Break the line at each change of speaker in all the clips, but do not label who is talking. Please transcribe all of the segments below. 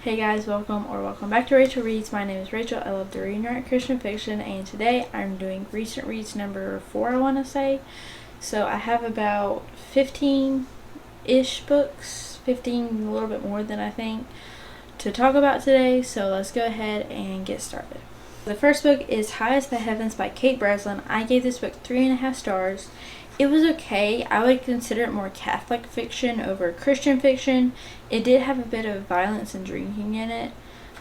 Hey guys, welcome back to Rachel Reads. My name is Rachel. I love to read and write Christian fiction, and today I'm doing recent reads number 4, I want to say. So I have about 15-ish books, 15, a little bit more than I think, to talk about today. So let's go ahead and get started. The first book is High as the Heavens by Kate Breslin. I gave this book 3.5 stars. It was okay. I would consider it more Catholic fiction over Christian fiction. It did have a bit of violence and drinking in it,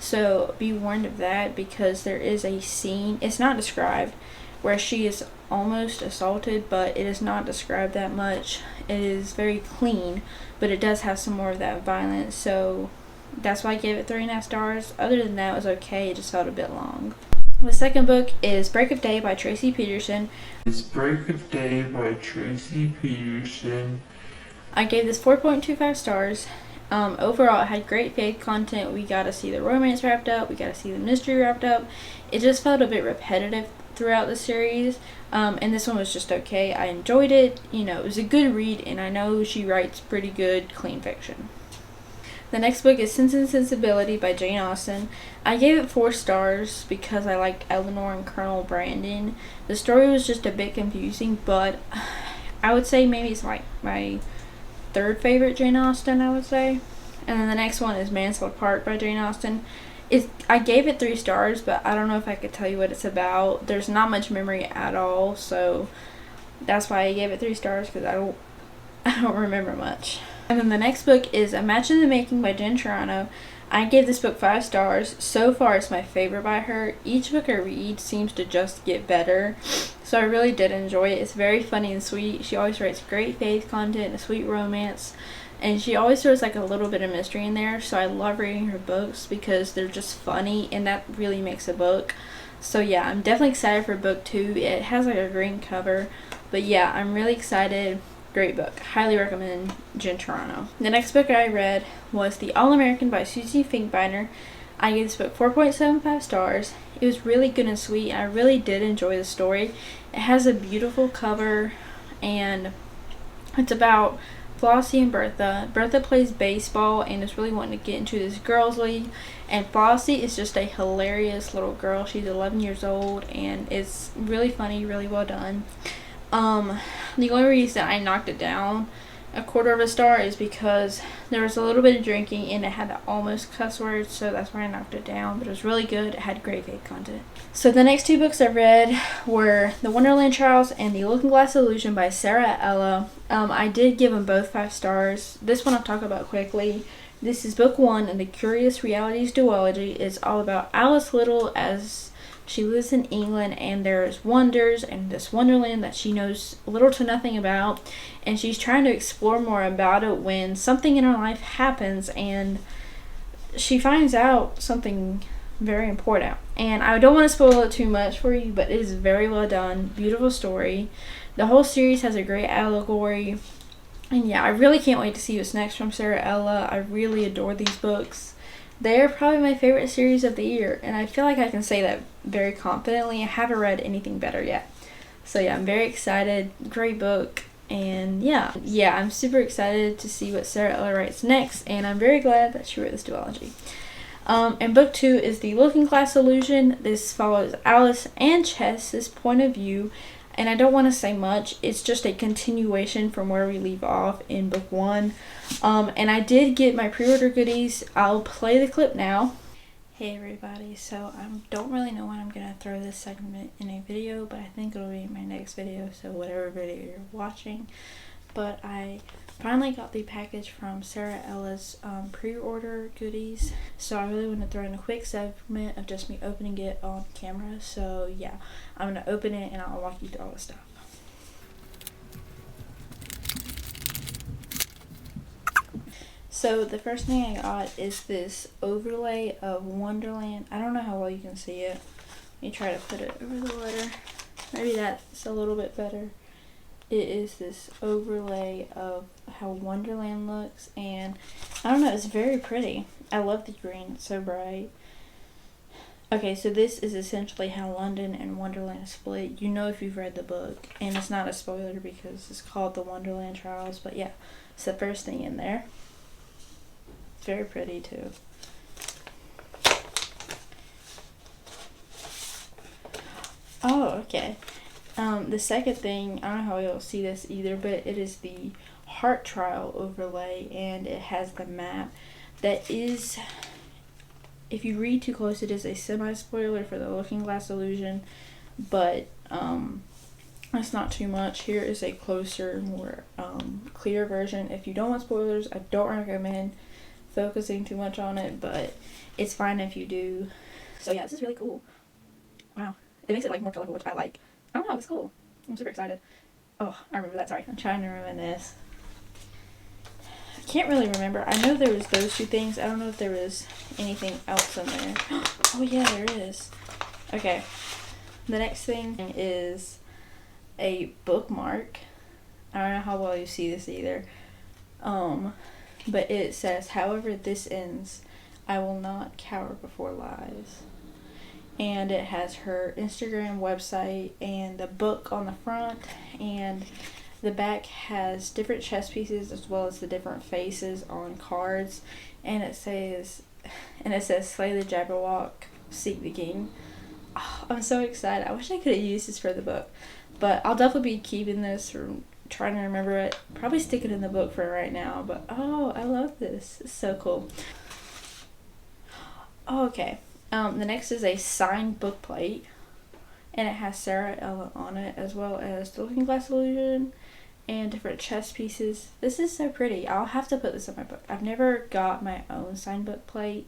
so be warned of that because there is a scene, it's not described, where she is almost assaulted, but it is not described that much. It is very clean, but it does have some more of that violence, so that's why I gave it 3.5 stars. Other than that, it was okay. It just felt a bit long. The second book is Break of Day by Tracy Peterson.
It's Break of Day by Tracy Peterson.
I gave this 4.25 stars. Overall, it had great faith content. We got to see the romance wrapped up. We got to see the mystery wrapped up. It just felt a bit repetitive throughout the series. And this one was just okay. I enjoyed it. It was a good read, and I know she writes pretty good, clean fiction. The next book is Sense and Sensibility by Jane Austen. I gave it 4 stars because I liked Eleanor and Colonel Brandon. The story was just a bit confusing, but I would say maybe it's like my third favorite Jane Austen, I would say. And then the next one is Mansfield Park by Jane Austen. I gave it 3 stars, but I don't know if I could tell you what it's about. There's not much memory at all, so that's why I gave it 3 stars, because I don't remember much. And then the next book is A Match in the Making by Jen Turano. I gave this book 5 stars. So far, it's my favorite by her. Each book I read seems to just get better, so I really did enjoy it. It's very funny and sweet. She always writes great faith content, a sweet romance, and she always throws like a little bit of mystery in there, so I love reading her books because they're just funny, and that really makes a book. So yeah, I'm definitely excited for book 2. It has like a green cover, but yeah, I'm really excited. Great book. Highly recommend Jen Turano. The next book I read was The All-American by Susie Finkbeiner. I gave this book 4.75 stars. It was really good and sweet, and I really did enjoy the story. It has a beautiful cover, and it's about Flossie and Bertha. Bertha plays baseball and is really wanting to get into this girls' league, and Flossie is just a hilarious little girl. She's 11 years old, and it's really funny, really well done. The only reason I knocked it down a 1/4 star is because there was a little bit of drinking and it had almost cuss words, so that's why I knocked it down, but it was really good. It had great faith content. So the next 2 books I read were The Wonderland Trials and The Looking Glass Illusion by Sarah Ella. I did give them both 5 stars. This one I'll talk about quickly. This is book 1, and The Curious Realities Duology. It's all about Alice Little as she lives in England, and there's wonders and this wonderland that she knows little to nothing about, and she's trying to explore more about it when something in her life happens, and she finds out something very important. And I don't want to spoil it too much for you, but it is very well done, beautiful story. The whole series has a great allegory, and yeah, I really can't wait to see what's next from Sarah Ella. I really adore these books. They're probably my favorite series of the year, and I feel like I can say that very confidently. I haven't read anything better yet. So yeah, I'm very excited. Great book. And yeah, I'm super excited to see what Sarah Ella writes next, and I'm very glad that she wrote this duology. And book 2 is The Looking Glass Illusion. This follows Alice and Chess's point of view, and I don't want to say much. It's just a continuation from where we leave off in book 1. And I did get my pre-order goodies. I'll play the clip now. Hey everybody, so I don't really know when I'm going to throw this segment in a video, but I think it'll be my next video, so whatever video you're watching. But I finally got the package from Sarah Ella's pre-order goodies, so I really want to throw in a quick segment of just me opening it on camera. So yeah, I'm going to open it and I'll walk you through all the stuff. So the first thing I got is this overlay of Wonderland. I don't know how well you can see it. Let me try to put it over the letter. Maybe that's a little bit better. It is this overlay of how Wonderland looks, and I don't know, it's very pretty. I love the green, it's so bright. Okay, so this is essentially how London and Wonderland split. You know if you've read the book, and it's not a spoiler because it's called The Wonderland Trials, but yeah, it's the first thing in there. It's very pretty too. The second thing, I don't know how you'll see this either, but it is the Heart Trial overlay, and it has the map that is, if you read too close, it is a semi-spoiler for the Looking Glass Illusion, but that's not too much. Here is a closer, more clear version. If you don't want spoilers, I don't recommend focusing too much on it, but it's fine if you do. So yeah, this is really cool. Wow. It makes it like more colorful, which I like. I don't know, it's cool. I'm super excited. Oh, I remember that, sorry. I'm trying to reminisce. I can't really remember. I know there was those two things. I don't know if there was anything else in there. Oh yeah, there is. Okay. The next thing is a bookmark. I don't know how well you see this either. But it says, "However this ends, I will not cower before lies." And it has her Instagram website and the book on the front, and the back has different chess pieces as well as the different faces on cards, and it says "Slay the Jabberwock, seek the king." Oh, I'm so excited. I wish I could have used this for the book, but I'll definitely be keeping this or trying to remember it. Probably stick it in the book for right now, but oh, I love this. It's so cool. Oh, okay. The next is a signed book plate, and it has Sarah Ella on it, as well as the Looking Glass Illusion and different chess pieces. This is so pretty. I'll have to put this in my book. I've never got my own signed book plate.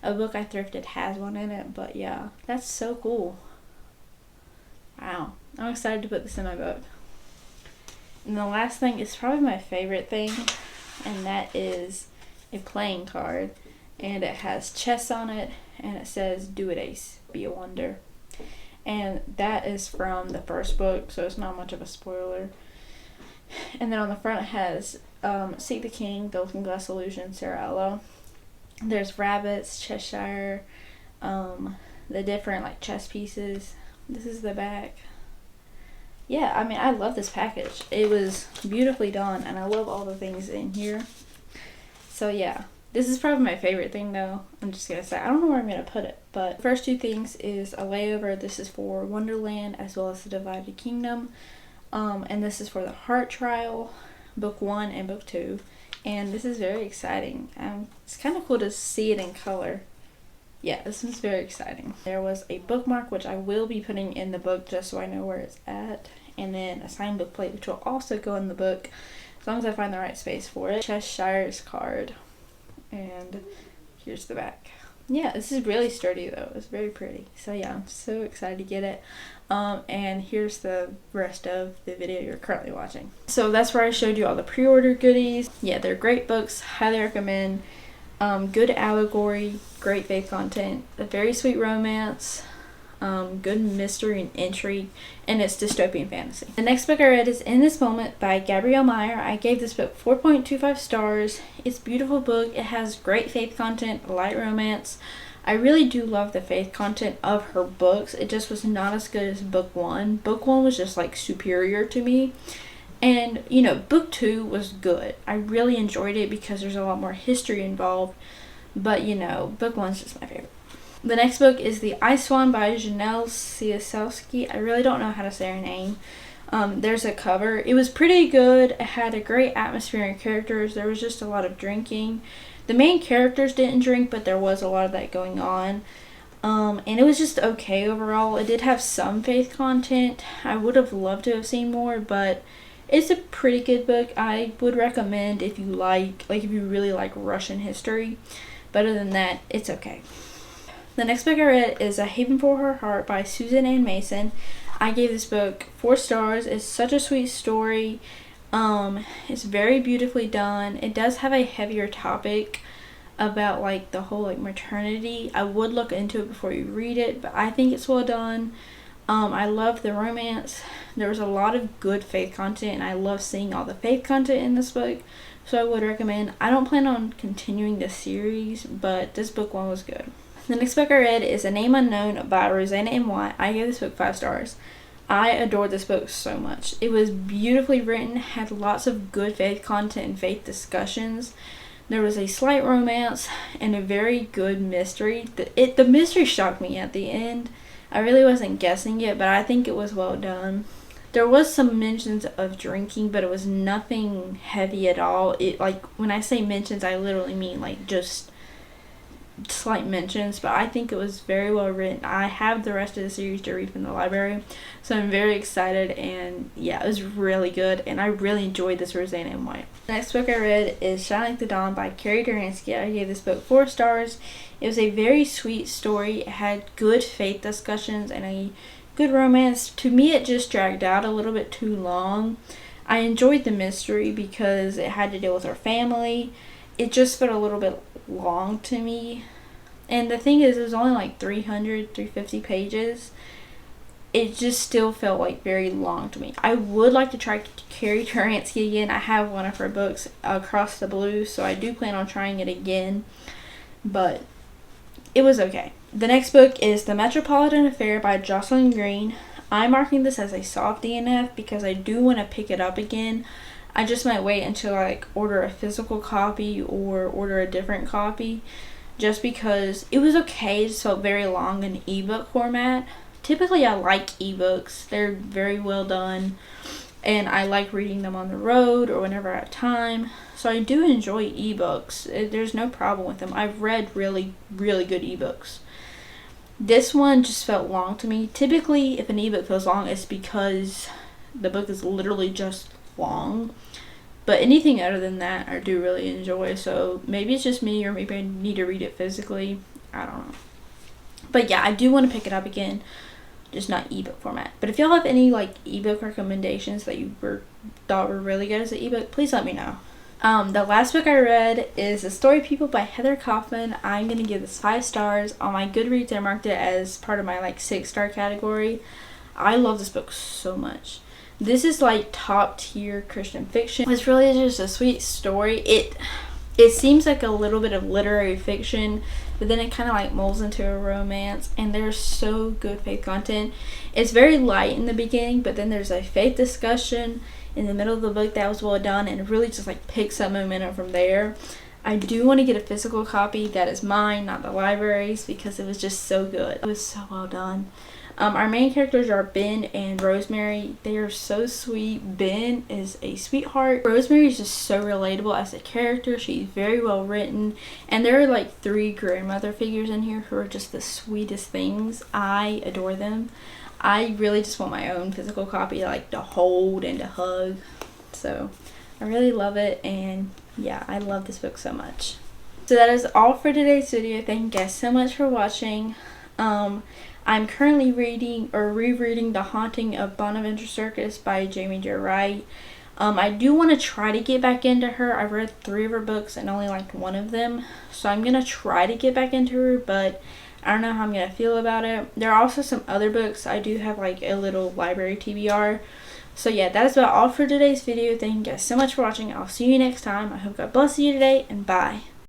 A book I thrifted has one in it, but yeah, that's so cool. Wow. I'm excited to put this in my book. And the last thing is probably my favorite thing, and that is a playing card. And it has chess on it, and it says, "Do it, ace, be a wonder." And that is from the first book, so it's not much of a spoiler. And then on the front it has Seek the King, the Looking Glass Illusion, Sarah Ella. There's rabbits, Cheshire, the different like chess pieces. This is the back. Yeah, I mean, I love this package. It was beautifully done, and I love all the things in here. So yeah. This is probably my favorite thing though. I'm just going to say, I don't know where I'm going to put it, but the first two things is a layover. This is for Wonderland as well as the Divided Kingdom. And this is for the Heart Trial, book 1 and book 2. And this is very exciting. It's kind of cool to see it in color. Yeah, this is very exciting. There was a bookmark, which I will be putting in the book just so I know where it's at. And then a signed book plate, which will also go in the book as long as I find the right space for it. Cheshire's card. And here's the back. Yeah, this is really sturdy though. It's very pretty. So yeah, I'm so excited to get it. And here's the rest of the video you're currently watching. So that's where I showed you all the pre-order goodies. Yeah, they're great books. Highly recommend. Good allegory, great faith content, a very sweet romance, good mystery and intrigue, and it's dystopian fantasy. The next book I read is In This Moment by Gabrielle Meyer. I gave this book 4.25 stars. It's a beautiful book. It has great faith content, light romance. I really do love the faith content of her books. It just was not as good as book 1. Book 1 was just like superior to me. And, you know, book 2 was good. I really enjoyed it because there's a lot more history involved. But, you know, book 1's just my favorite. The next book is The Ice Swan by Janelle Ciesowski. I really don't know how to say her name. There's a cover. It was pretty good. It had a great atmosphere and characters. There was just a lot of drinking. The main characters didn't drink, but there was a lot of that going on. And it was just okay overall. It did have some faith content. I would have loved to have seen more, but it's a pretty good book. I would recommend if you if you really like Russian history. But other than that, it's okay. The next book I read is A Haven for Her Heart by Susan Ann Mason. I gave this book 4 stars. It's such a sweet story. It's very beautifully done. It does have a heavier topic about like the whole like maternity. I would look into it before you read it, but I think it's well done. I love the romance. There was a lot of good faith content, and I love seeing all the faith content in this book, so I would recommend. I don't plan on continuing the series, but this book 1 was good. The next book I read is A Name Unknown by Rosanna M. Watt. I gave this book 5 stars. I adored this book so much. It was beautifully written, had lots of good faith content and faith discussions. There was a slight romance and a very good mystery. The mystery shocked me at the end. I really wasn't guessing it, but I think it was well done. There was some mentions of drinking, but it was nothing heavy at all. It, like, when I say mentions, I literally mean like just slight mentions, but I think it was very well written. I have the rest of the series to read from the library, so I'm very excited, and yeah, it was really good, and I really enjoyed this Rosanna and White. The next book I read is Shine Like the Dawn by Carrie Duransky. I gave this book 4 stars. It was a very sweet story. It had good faith discussions and a good romance. To me, it just dragged out a little bit too long. I enjoyed the mystery because it had to deal with her family. It just felt a little bit long to me. And the thing is, it was only like 350 pages. It just still felt like very long to me. I would like to try Carrie Duransky again. I have one of her books, Across the Blue, so I do plan on trying it again. But it was okay. The next book is The Metropolitan Affair by Jocelyn Green. I'm marking this as a soft DNF because I do want to pick it up again. I just might wait until I like order a physical copy or order a different copy, just because it was okay. It just felt very long in ebook format. Typically I like ebooks. They're very well done, and I like reading them on the road or whenever I have time. So I do enjoy ebooks. There's no problem with them. I've read really, really good ebooks. This one just felt long to me. Typically, if an ebook feels long, it's because the book is literally just long. But anything other than that, I do really enjoy. So maybe it's just me, or maybe I need to read it physically. I don't know. But yeah, I do want to pick it up again, just not ebook format. But if y'all have any like ebook recommendations that you thought were really good as an ebook, please let me know. The last book I read is The Story People by Heather Kaufman. I'm going to give this 5 stars. On my Goodreads, I marked it as part of my like 6-star category. I love this book so much. This is like top tier Christian fiction. It's really just a sweet story. It seems like a little bit of literary fiction, but then it kind of like molds into a romance, and there's so good faith content. It's very light in the beginning, but then there's a faith discussion in the middle of the book that was well done, and it really just like picks up momentum from there. I do want to get a physical copy that is mine, not the library's, because it was just so good. It was so well done. Our main characters are Ben and Rosemary. They are so sweet. Ben is a sweetheart. Rosemary is just so relatable as a character. She's very well written. And there are like 3 grandmother figures in here who are just the sweetest things. I adore them. I really just want my own physical copy like to hold and to hug. So I really love it, and yeah, I love this book so much. So that is all for today's video. Thank you guys so much for watching. I'm currently reading or rereading The Haunting of Bonaventure Circus by Jamie Jo Wright. I do want to try to get back into her. I've read 3 of her books and only liked 1 of them. So I'm going to try to get back into her, but I don't know how I'm going to feel about it. There are also some other books. I do have like a little library TBR. So yeah, that is about all for today's video. Thank you guys so much for watching. I'll see you next time. I hope God bless you today, and bye.